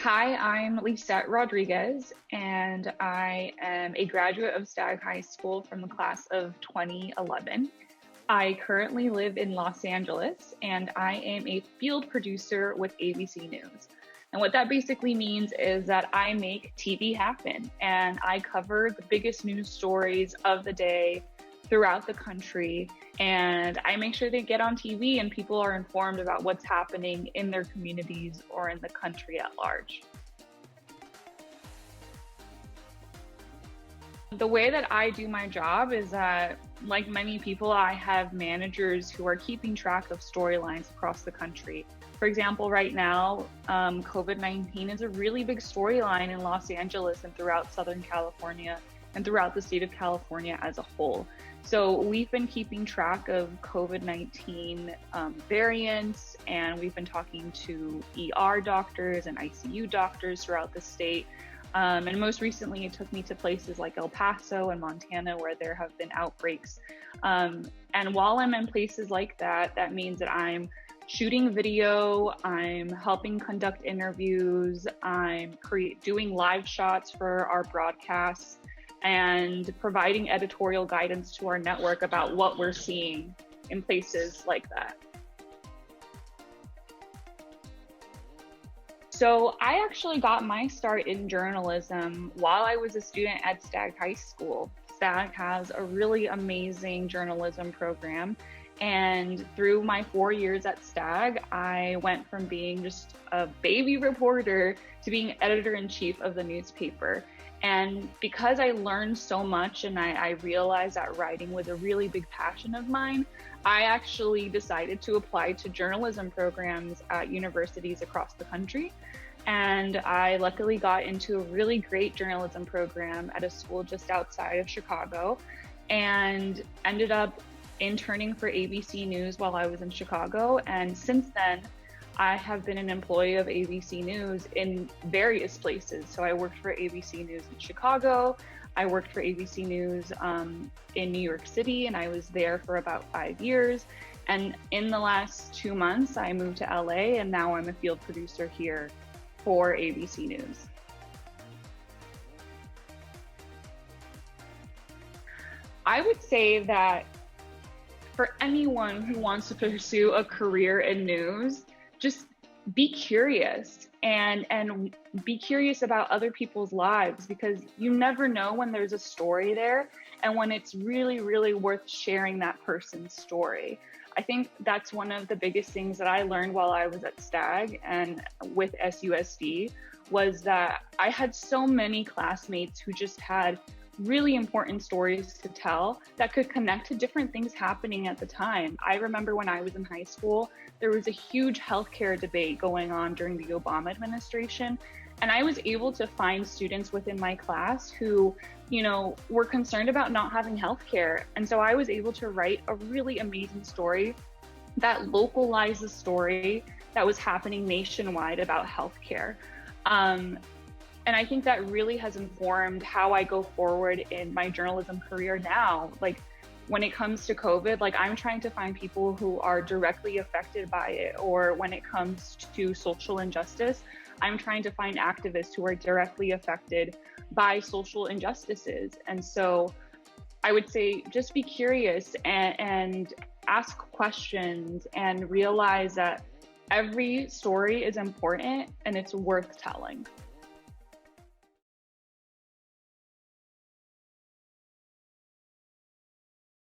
Hi, I'm Lissette Rodriguez, and I am a graduate of Stagg High School from the class of 2011. I currently live in Los Angeles, and I am a field producer with ABC News. And what that basically means is that I make TV happen, and I cover the biggest news stories of the day throughout the country, and I make sure they get on TV and people are informed about what's happening in their communities or in the country at large. The way that I do my job is that, like many people, I have managers who are keeping track of storylines across the country. For example, right now, COVID-19 is a really big storyline in Los Angeles and throughout Southern California and throughout the state of California as a whole. So we've been keeping track of COVID-19 variants, and we've been talking to ER doctors and ICU doctors throughout the state. And most recently, it took me to places like El Paso and Montana where there have been outbreaks. And while I'm in places like that, that means that I'm shooting video, I'm helping conduct interviews, I'm doing live shots for our broadcasts, and providing editorial guidance to our network about what we're seeing in places like that. So I actually got my start in journalism while I was a student at Stagg High School. Stagg has a really amazing journalism program. And through my 4 years at Stagg, I went from being just a baby reporter to being editor-in-chief of the newspaper. And because I learned so much and I realized that writing was a really big passion of mine, I actually decided to apply to journalism programs at universities across the country. And I luckily got into a really great journalism program at a school just outside of Chicago and ended up interning for ABC News while I was in Chicago. And since then, I have been an employee of ABC News in various places. So I worked for ABC News in Chicago. I worked for ABC News in New York City, and I was there for about 5 years. And in the last 2 months, I moved to LA, and now I'm a field producer here for ABC News. I would say that for anyone who wants to pursue a career in news, just be curious and be curious about other people's lives, because you never know when there's a story there and when it's really, really worth sharing that person's story. I think that's one of the biggest things that I learned while I was at Stagg and with SUSD was that I had so many classmates who just had really important stories to tell that could connect to different things happening at the time. I remember when I was in high school, there was a huge healthcare debate going on during the Obama administration. And I was able to find students within my class who, were concerned about not having healthcare. And so I was able to write a really amazing story that localized the story that was happening nationwide about healthcare. And I think that really has informed how I go forward in my journalism career now. Like when it comes to COVID, I'm trying to find people who are directly affected by it. Or when it comes to social injustice, I'm trying to find activists who are directly affected by social injustices. And so I would say just be curious and ask questions and realize that every story is important and it's worth telling.